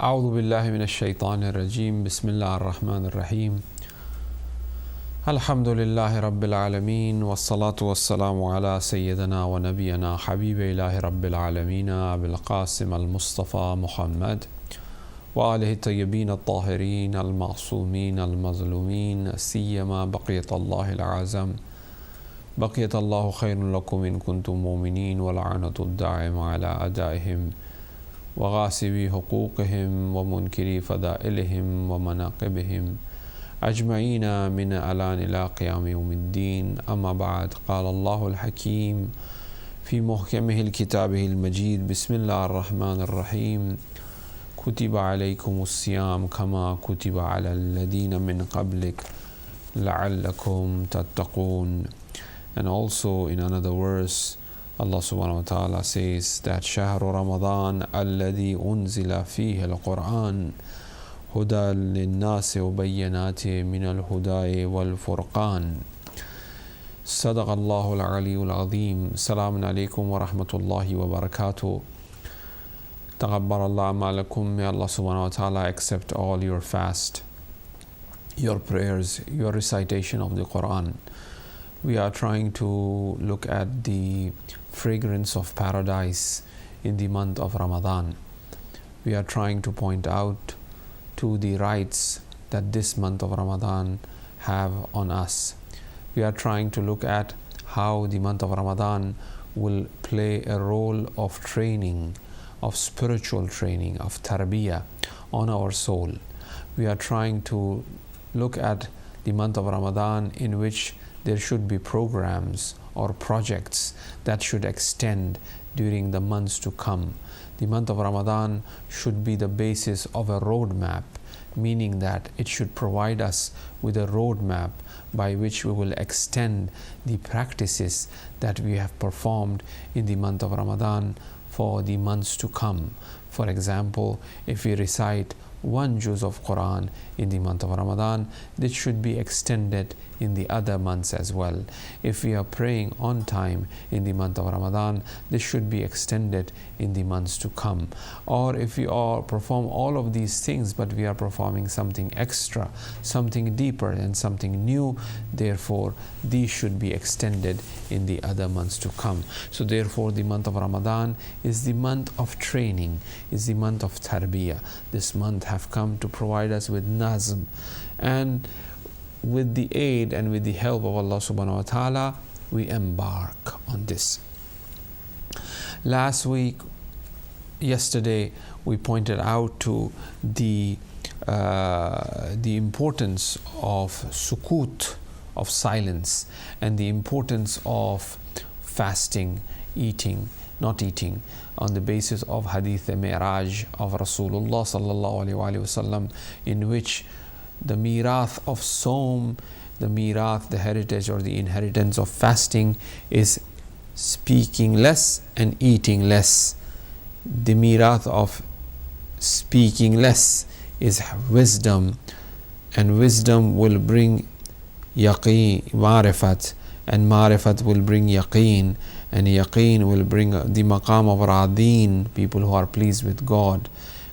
أعوذ بالله من الشيطان الرجيم بسم الله الرحمن الرحيم الحمد لله رب العالمين والصلاة والسلام على سيدنا ونبينا حبيب إله رب العالمين أبي القاسم المصطفى محمد وآله الطيبين الطاهرين المعصومين المظلومين سيما بقية الله الأعظم بقية الله خير لكم إن كنتم مؤمنين ولعنة الدائم على أعدائهم وغاسبي حقوقهم ومنكري فضائلهم ومناقبهم أجمعين من الآن إلى قيام يوم الدين. أما بعد، قال الله الحكيم في محكمه الكتابه المجيد بسم الله الرحمن الرحيم كتب عليكم الصيام كما كتب على الذين من قبلك لعلكم تتقون. And also in another verse, Allah subhanahu wa ta'ala says that شهر رمضان الذي أنزل فيه القرآن هدى للناس وبينات من الهدى والفرقان. صدق الله العلي العظيم. السلام عليكم ورحمة الله وبركاته. تقبل الله أعمالكم. May Allah subhanahu wa ta'ala accept all your fast, your prayers, your recitation of the Quran. We are trying to look at the fragrance of paradise in the month of Ramadan. We are trying to point out to the rights that this month of Ramadan have on us. We are trying to look at how the month of Ramadan will play a role of training, of spiritual training, of tarbiyah on our soul. We are trying to look at the month of Ramadan in which there should be programs or projects that should extend during the months to come. The month of Ramadan should be the basis of a roadmap, meaning that it should provide us with a roadmap by which we will extend the practices that we have performed in the month of Ramadan for the months to come. For example, if we recite one juz of Quran in the month of Ramadan, this should be extended in the other months as well. If we are praying on time in the month of Ramadan, this should be extended in the months to come. Or if we all perform all of these things, but we are performing something extra, something deeper and something new, therefore these should be extended in the other months to come. So therefore the month of Ramadan is the month of training, is the month of tarbiyah. This month have come to provide us with nazm, and with the aid and with the help of Allah subhanahu wa ta'ala, we embark on this. Yesterday, we pointed out to the importance of sukut, of silence, and the importance of fasting, not eating, on the basis of Hadith Mi'raj of Rasulullah sallallahu alaihi wasallam, in which the mirath of Sawm, the heritage or the inheritance of fasting is speaking less and eating less. The mirath of speaking less is wisdom, and wisdom will bring yaqeen, marifat, and marifat will bring yaqeen, and yaqeen will bring the maqam of radin, people who are pleased with God.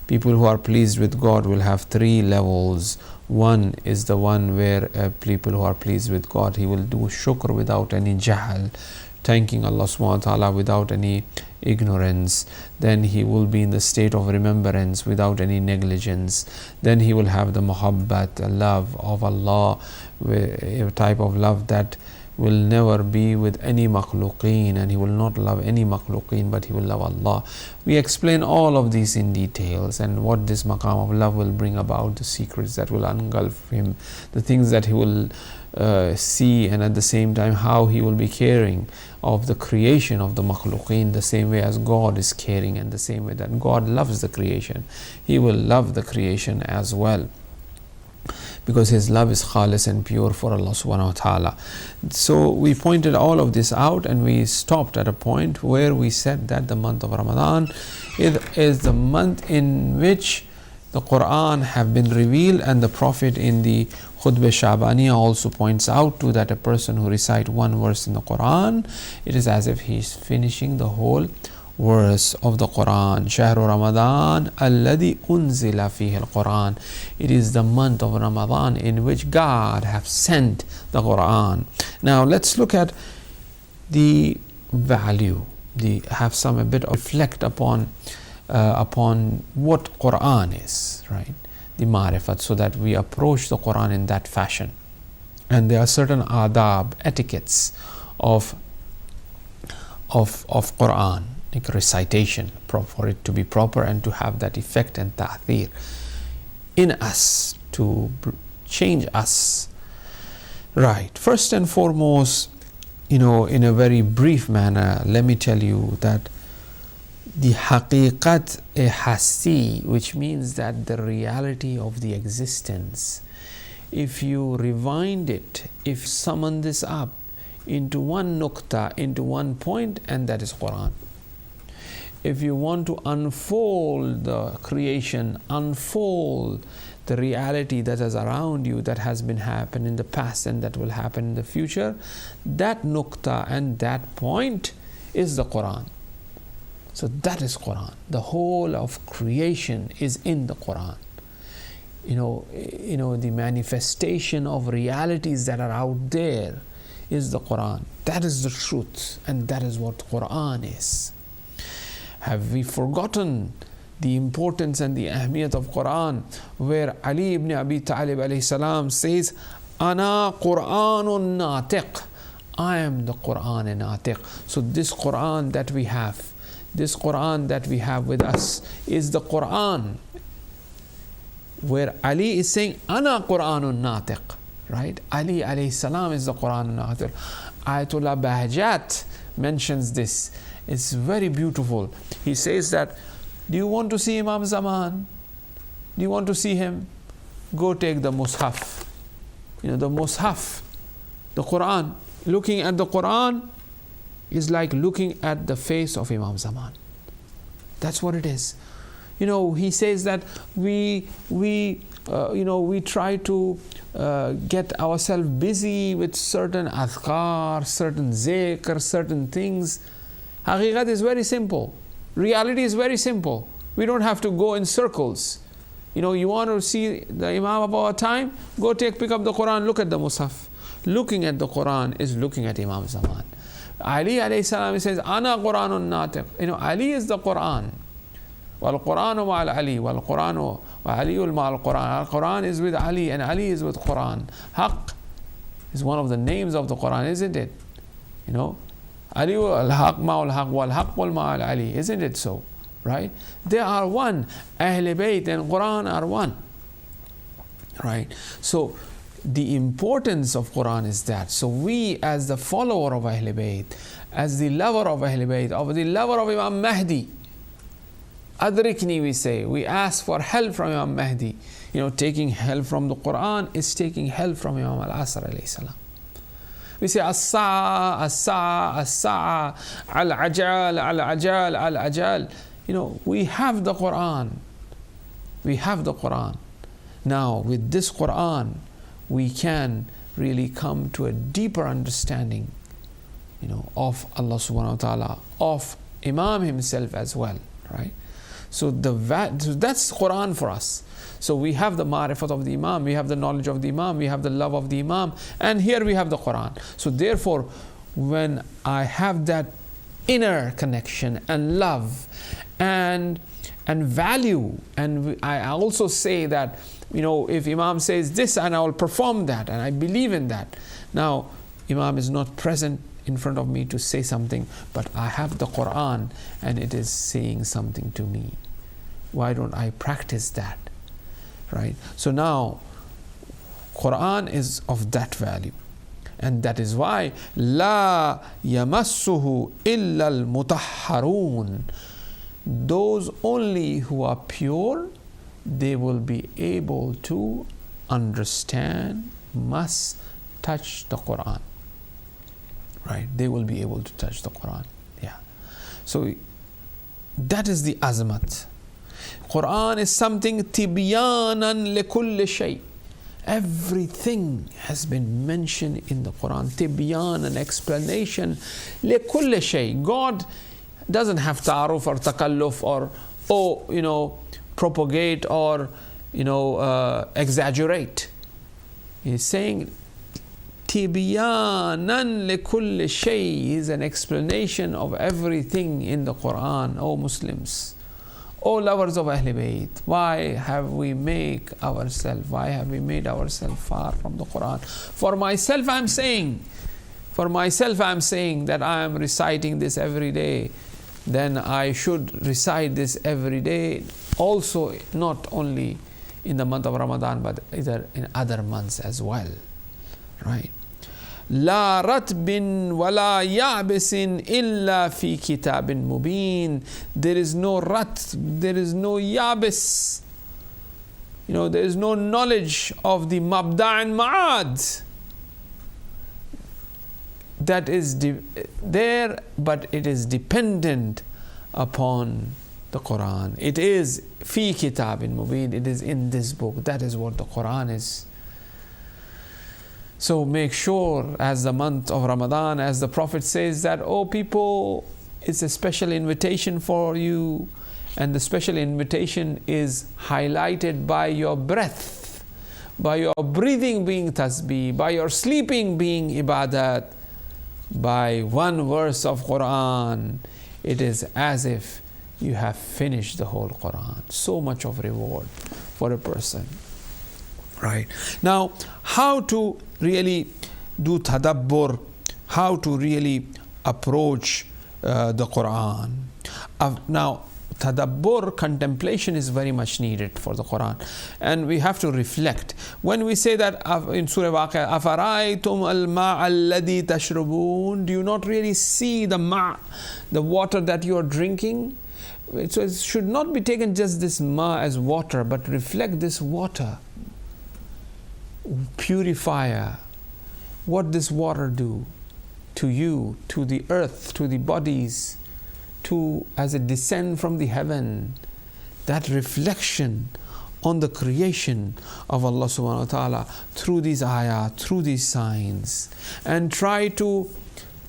People who are pleased with God will have three levels. One is the one where people who are pleased with God, he will do shukr without any jahal, thanking Allah subhanahu wa ta'ala without any ignorance. Then he will be in the state of remembrance without any negligence. Then he will have the muhabbat, a love of Allah, a type of love that will never be with any makhluqeen, and he will not love any makhluqeen, but he will love Allah. We explain all of these in details, and what this maqam of love will bring about, the secrets that will engulf him, the things that he will see, and at the same time how he will be caring of the creation of the makhluqeen, the same way as God is caring, and the same way that God loves the creation, he will love the creation as well, because his love is khalis and pure for Allah subhanahu wa ta'ala. So we pointed all of this out, and we stopped at a point where we said that the month of Ramadan is the month in which the Quran have been revealed, and the Prophet in the Khutbah Shabaniya also points out to that a person who recite one verse in the Quran, it is as if he is finishing the whole verse of the Quran. Shahru Ramadan alladhi unzila fihi al-Quran. It is the month of Ramadan in which God have sent the Quran. Now let's look at the value, have some a bit of reflect upon what Quran is, right? The marifat, so that we approach the Quran in that fashion. And there are certain adab, etiquettes of Quran, like recitation, for it to be proper and to have that effect and ta'thir in us, to change us. Right. First and foremost, in a very brief manner, let me tell you that the haqiqat hasti, which means that the reality of the existence, if you rewind it, if summon this up into one nukta, into one point, and that is Quran. If you want to unfold the creation, unfold the reality that is around you, that has been happened in the past and that will happen in the future, that nukta and that point is the Quran. So that is Quran. The whole of creation is in the Quran. The manifestation of realities that are out there is the Quran. That is the truth, and that is what Quran is. Have we forgotten the importance and the ahmiyat of Quran, where Ali ibn Abi Talib alayhi salam says, Ana Quranun natiq. I am the Quran natiq. So this Quran that we have, with us is the Quran, where Ali is saying, Ana Quranun natiq. Right? Ali alayhi salam is the Quran natiq. Ayatollah Bahjat mentions this. It's very beautiful. He says that, do you want to see Imam Zaman? Do you want to see him? Go take the Mus'haf. The Mus'haf, the Quran. Looking at the Quran is like looking at the face of Imam Zaman. That's what it is. He says that we try to get ourselves busy with certain adhkar, certain zikr, certain things. Haqiqat is very simple. Reality is very simple. We don't have to go in circles. You want to see the Imam of our time? Go pick up the Quran, look at the Mus'haf. Looking at the Quran is looking at Imam Zaman. Ali alayhi salam says, Ana Quranun natiq. Ali is the Quran. Wal Quranu ma'al Ali. Wal Quranu wa Aliul ma'al Quran. Quran is with Ali and Ali is with Quran. Haqq is one of the names of the Quran, isn't it? Ali al-Haq ma'al Haq wal Haq wal ma'al Ali. Isn't it so? Right? They are one. Ahl Bayt and Quran are one. Right? So the importance of Quran is that. So we, as the follower of Ahl Bayt, as the lover of Ahl Bayt, of the lover of Imam Mahdi, Adrikni, we say, we ask for help from Imam Mahdi. Taking help from the Quran is taking help from Imam Al-Asr alayhi salam. We say, As-sa'a, as-sa'a, as-sa'a, al-ajal, al-ajal, al-ajal. We have the Quran. We have the Quran. Now, with this Quran, we can really come to a deeper understanding, of Allah subhanahu wa ta'ala, of Imam himself as well, right? So that's Quran for us. So we have the ma'rifat of the Imam, we have the knowledge of the Imam, we have the love of the Imam, and here we have the Quran. So therefore, when I have that inner connection and love and value, and I also say that, if Imam says this, and I will perform that, and I believe in that. Now, Imam is not present in front of me to say something, but I have the Quran and it is saying something to me. Why don't I practice that? Right? So now, Quran is of that value. And that is why, La yamassuhu illa al-mutahharun. Those only who are pure, they will be able to understand, must touch the Quran. Right? They will be able to touch the Quran. Yeah. So that is the azmat. Quran is something tibyanan likulli shay. Everything has been mentioned in the Quran. Tibyan, an explanation. Likulli shay. God doesn't have ta'aruf or takalluf or propagate or exaggerate. He's saying Tibyanan likulli shay is an explanation of everything in the Quran. O Muslims, O lovers of Ahlul Bayt, why have we made ourselves far from the Quran? For myself I'm saying that I am reciting this every day, then I should recite this every day also, not only in the month of Ramadan but either in other months as well, right? La ratbin wala yabisin illa fi kitabin mubin. There is no rat, there is no yabis, there is no knowledge of the mabda' and ma'ad that is there, but it is dependent upon the Quran. It is fi kitabin mubin, it is in this book. That is what the Quran is. So make sure, as the month of Ramadan, as the Prophet says that, oh people, it's a special invitation for you, and the special invitation is highlighted by your breath, by your breathing being tasbih, by your sleeping being ibadat, by one verse of Quran. It is as if you have finished the whole Quran. So much of reward for a person. Right. Now, how to really do tadabbur, how to really approach the Quran. Now, tadabbur, contemplation is very much needed for the Quran. And we have to reflect. When we say that in Surah Waqi'ah, أَفَرَأَيْتُمْ الْمَاءَ الَّذِي تَشْرُبُونَ, do you not really see the water that you are drinking? So it should not be taken just this ma as water, but reflect this water. Purifier, what this water do to you, to the earth, to the bodies, to as it descend from the heaven. That reflection on the creation of Allah subhanahu wa ta'ala through these ayat, through these signs, and try to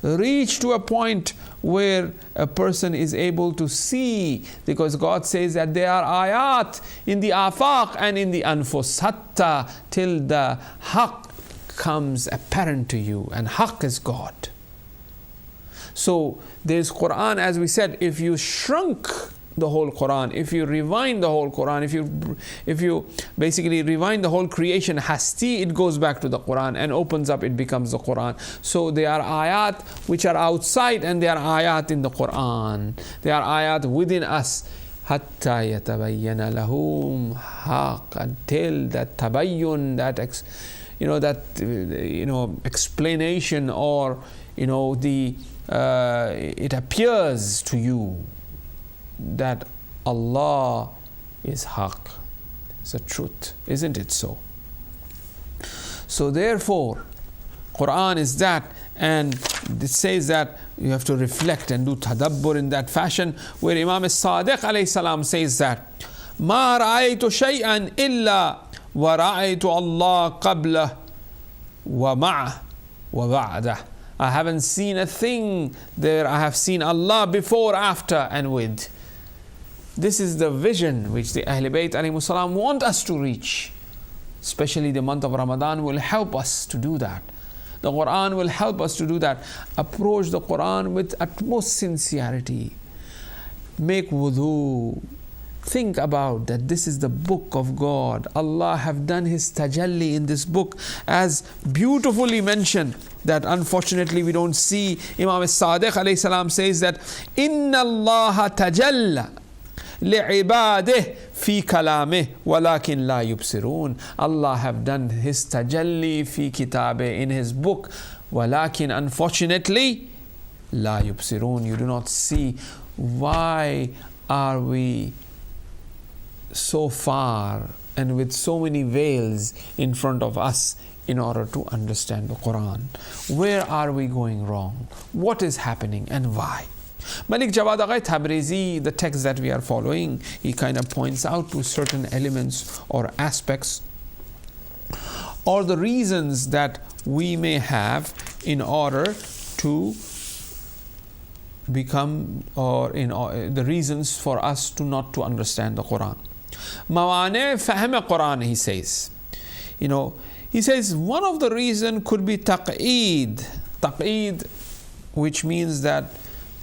reach to a point where a person is able to see, because God says that there are ayat in the afaq and in the anfus, hatta, till the haqq comes apparent to you, and haqq is God. So there's Quran, as we said, if you shrunk the whole Quran, if you rewind the whole Quran, if you basically rewind the whole creation, hasti, it goes back to the Quran and opens up, it becomes the Quran. So there are ayat which are outside, and there are ayat in the Quran. There are ayat within us. Hatta yatabayyana lahum haqq, until that tabayyun, that explanation, or it appears to you that Allah is haqq. It's a truth, isn't it so? So therefore, Quran is that, and it says that you have to reflect and do tadabbur in that fashion, where Imam as-Sadiq alayhi salam says that ma ra'aytu shay'an illa wa ra'aytu Allah qablah wa ma'ah wa ba'dah. I haven't seen a thing there, I have seen Allah before, after, and with. This is the vision which the Ahlul Bayt alayhimus salam want us to reach. Especially the month of Ramadan will help us to do that. The Quran will help us to do that. Approach the Quran with utmost sincerity. Make wudu. Think about that this is the book of God. Allah have done His tajalli in this book, as beautifully mentioned, that unfortunately we don't see. Imam as-Sadiq alayhi salam says that Inna Allah tajalla li'ibadih fi kalamih walakin la yubsirun. Allah have done His tajalli fi kitabih, in His book, walakin, unfortunately, la yubsirun, you do not see. Why are we so far and with so many veils in front of us in order to understand the Quran? Where are we going wrong? What is happening and why? Malik Jawad Aghay Tabrizi, the text that we are following, he kind of points out to certain elements or aspects or the reasons that we may have in order to become, or the reasons for us to not to understand the Quran. Mawani fahm Quran, he says. He says one of the reason could be taqeed, which means that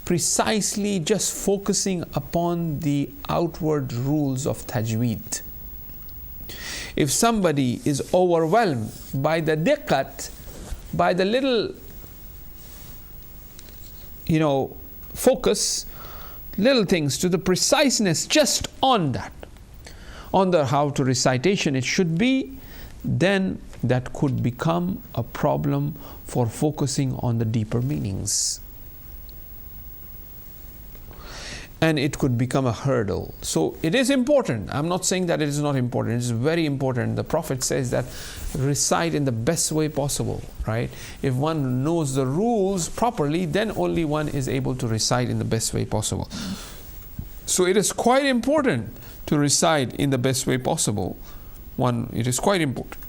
precisely just focusing upon the outward rules of tajweed. If somebody is overwhelmed by the diqqat, by the little focus, little things, to the preciseness just on that, on the how to recitation it should be, then that could become a problem for focusing on the deeper meanings. And it could become a hurdle. So it is important. I'm not saying that it is not important. It is very important. The Prophet says that recite in the best way possible, right? If one knows the rules properly, then only one is able to recite in the best way possible. So it is quite important to recite in the best way possible. It is quite important.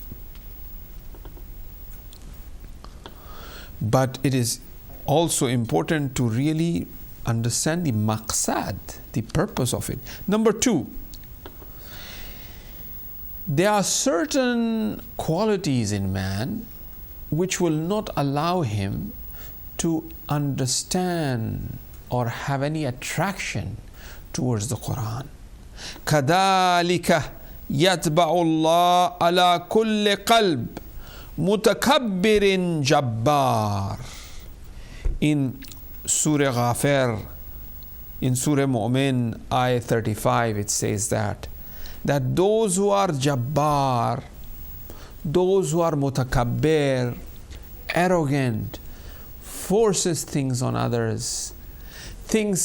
But it is also important to really understand the maqsad, the purpose of it. Number 2, there are certain qualities in man which will not allow him to understand or have any attraction towards the Quran. كَذَلِكَ يَتْبَعُ اللَّهُ عَلَى كُلِّ قَلْبٍ مُتَكَبِّرٍ جَبَّارٍ. In Surah Ghafir, in Surah Mu'min, ayah 35, it says that those who are jabbar, those who are mutakabbir, arrogant, forces things on others, think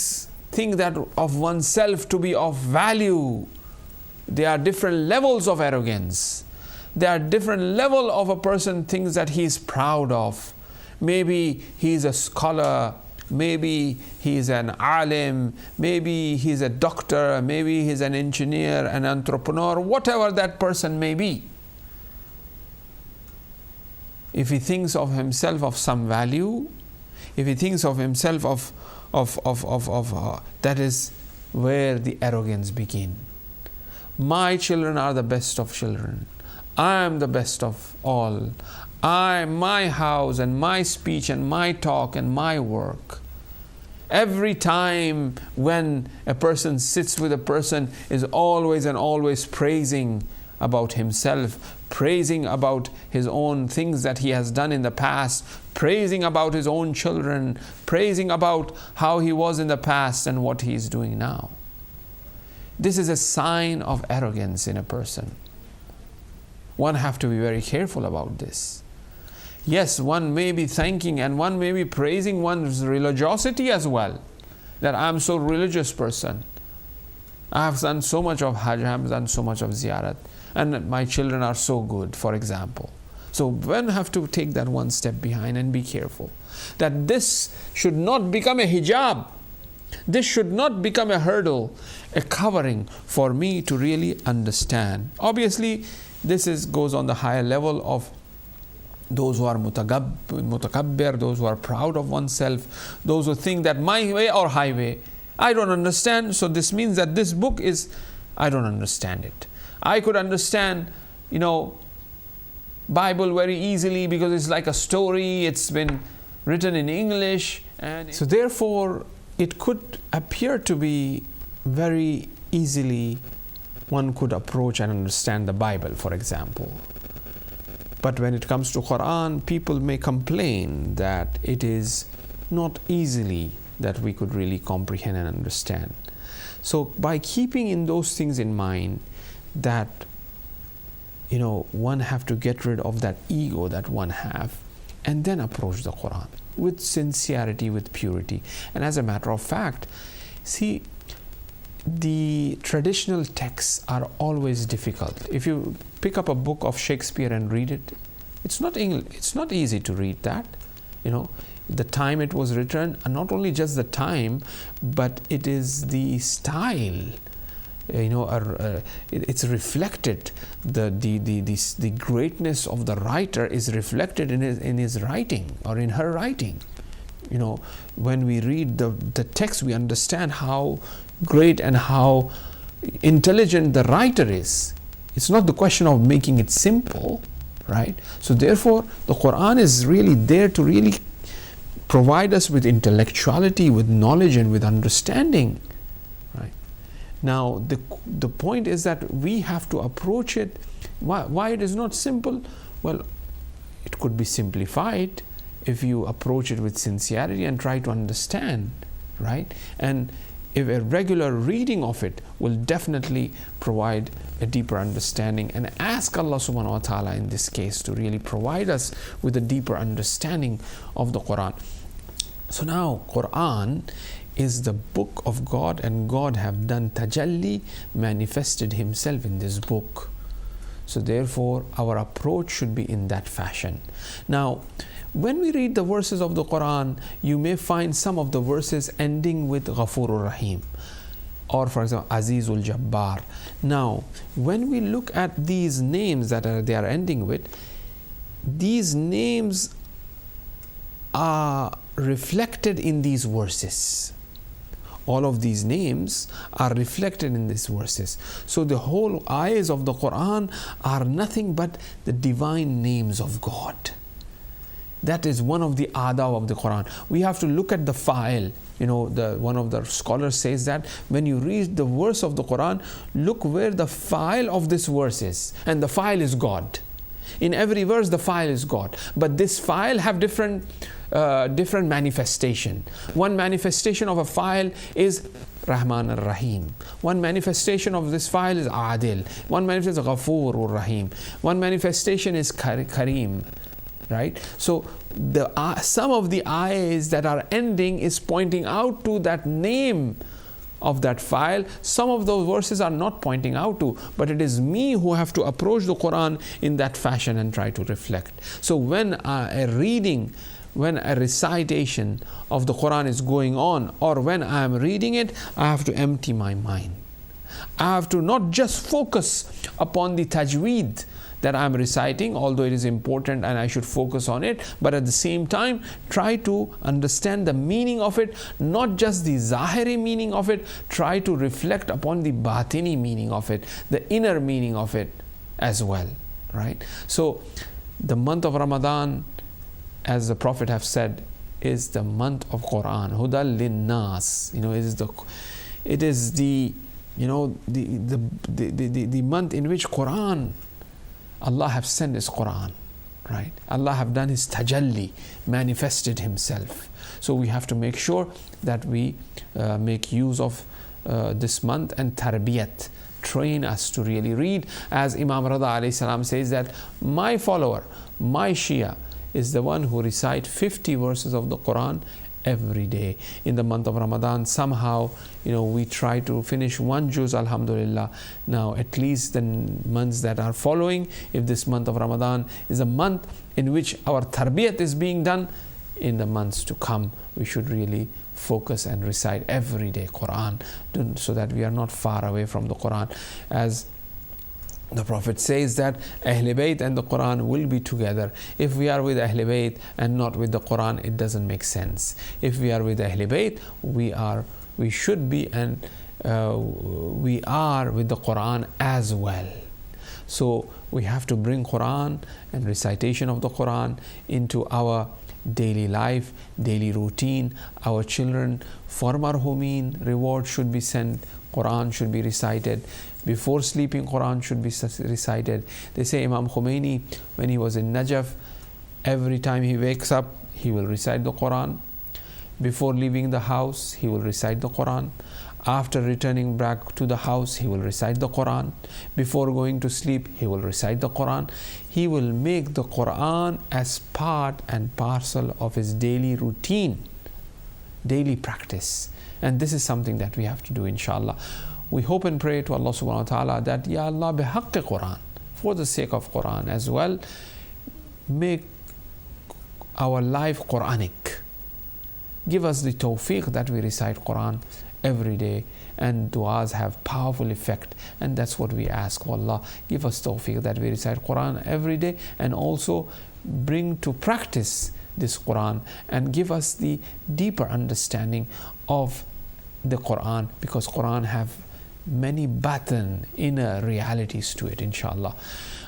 that of oneself to be of value. There are different levels of arrogance. There are different level of a person thinks that he is proud of. Maybe he is a scholar, maybe he is an alim, maybe he is a doctor, maybe he is an engineer, an entrepreneur, whatever that person may be. If he thinks of himself of some value, if he thinks of himself that is where the arrogance begins. My children are the best of children. I am the best of all. My house and my speech and my talk and my work. Every time when a person sits with a person is always and always praising about himself, praising about his own things that he has done in the past, praising about his own children, praising about how he was in the past and what he is doing now. This is a sign of arrogance in a person. One have to be very careful about this. Yes, one may be thanking and one may be praising one's religiosity as well. That I am so religious person. I have done so much of Hajj, I have done so much of Ziyarat, and my children are so good, for example. So one have to take that one step behind and be careful. That this should not become a hijab. This should not become a hurdle, a covering for me to really understand. Obviously, this goes on the higher level of those who are mutakabbir, those who are proud of oneself, those who think that my way or highway, I don't understand, so this means that this book I don't understand it. I could understand, Bible very easily because it's like a story, it's been written in English, and so therefore it could appear to be very easily one could approach and understand the Bible, for example. But when it comes to Quran, people may complain that it is not easily that we could really comprehend and understand. So by keeping in those things in mind, that one have to get rid of that ego that one have, and then approach the Quran with sincerity, with purity. And as a matter of fact, see, the traditional texts are always difficult. If you pick up a book of Shakespeare and read it, it's not easy to read that. The time it was written, and not only just the time, but it is the style. It's reflected. The greatness of the writer is reflected in his writing or in her writing. when we read the text, we understand how great and how intelligent the writer is. It's not the question of making it simple, right? So therefore, the Quran is really there to really provide us with intellectuality, with knowledge, and with understanding, right? Now, the point is that we have to approach it. Why it is not simple? Well, it could be simplified if you approach it with sincerity and try to understand, right? And if a regular reading of it will definitely provide a deeper understanding, and ask Allah subhanahu wa ta'ala in this case to really provide us with a deeper understanding of the Quran. So now Quran is the book of God, and God have done tajalli, manifested himself in this book. So therefore our approach should be in that fashion. Now when we read the verses of the Quran, you may find some of the verses ending with Ghafurur Rahim, or for example Azizul Jabbar. Now when we look at these names that they are ending with, these names are reflected in these verses. All of these names are reflected in these verses. So the whole ayahs of the Quran are nothing but the divine names of God. That is one of the adab of the Quran. We have to look at the file. One of the scholars says that when you read the verse of the Quran, look where the file of this verse is, and the file is God. In every verse the file is God, but this file have different manifestation. One manifestation of a file is Rahman ar-Rahim. One manifestation of this file is Adil. One manifestation is Ghafur ar-Rahim. One manifestation is Kareem. Right? So some of the ayahs that are ending is pointing out to that name of that file. Some of those verses are not pointing out to, but it is me who have to approach the Quran in that fashion and try to reflect. So when a recitation of the Quran is going on, or when I am reading it, I have to empty my mind. I have to not just focus upon the tajweed that I am reciting, although it is important and I should focus on it, but at the same time try to understand the meaning of it, not just the zahiri meaning of it. Try to reflect upon the batini meaning of it, the inner meaning of it as well, right? So the month of Ramadan, as the Prophet have said, is the month of Quran. Hudal linnas. It is the month in which Quran, Allah have sent His Quran, right? Allah have done His tajalli, manifested Himself. So we have to make sure that we make use of this month and tarbiyat, train us to really read. As Imam Rada alayhi salam says that my follower, my Shia, is the one who recite 50 verses of the Quran every day. In the month of Ramadan, somehow, we try to finish one juz, alhamdulillah. Now, at least the months that are following, if this month of Ramadan is a month in which our tarbiyat is being done, in the months to come, we should really focus and recite every day Quran, so that we are not far away from the Quran. As the Prophet says that Ahl Bayt and the Quran will be together. If we are with Ahl Bayt and not with the Quran, it doesn't make sense. If we are with Ahl Bayt, we should be, and we are with the Quran as well. So we have to bring Quran and recitation of the Quran into our daily life, daily routine. Our children, for marhumin, reward should be sent. Quran should be recited. Before sleeping, Quran should be recited. They say Imam Khomeini, when he was in Najaf, every time he wakes up, he will recite the Quran. Before leaving the house, he will recite the Quran. After returning back to the house, he will recite the Quran. Before going to sleep, he will recite the Quran. He will make the Quran as part and parcel of his daily routine, daily practice. And this is something that we have to do, inshallah. We hope and pray to Allah subhanahu wa ta'ala that, Ya Allah, bihaqqi Quran, for the sake of Quran as well, make our life Quranic. Give us the tawfiq that we recite Quran every day, and du'as have powerful effect, and that's what we ask. Allah, give us tawfiq that we recite Quran every day, and also bring to practice this Quran and give us the deeper understanding of the Quran, because Quran have many batin, inner realities to it, inshallah.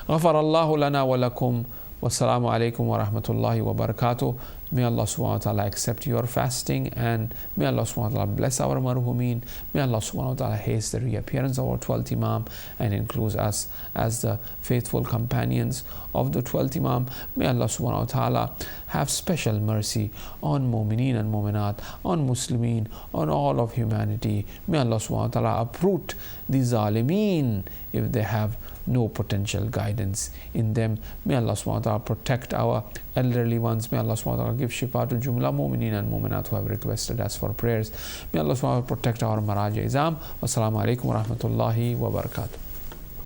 غفر الله لنا ولكم والسلام عليكم ورحمة الله وبركاته. May Allah subhanahu wa ta'ala accept your fasting, and may Allah subhanahu wa ta'ala bless our marhumin. May Allah subhanahu wa ta'ala haste the reappearance of our 12th Imam and include us as the faithful companions of the 12th Imam. May Allah subhanahu wa ta'ala have special mercy on mu'mineen and mu'minat, on Muslimin, on all of humanity. May Allah subhanahu wa ta'ala uproot the zalimeen if they have no potential guidance in them. May Allah subhanahu wa ta'ala protect our elderly ones. May Allah subhanahu wa ta'ala give shifa to jumla mu'mineen and mu'minat who have requested us for prayers. May Allah subhanahu wa ta'ala protect our Maraj Izam. Wassalamu alaikum wa rahmatullahi wa barakatuh.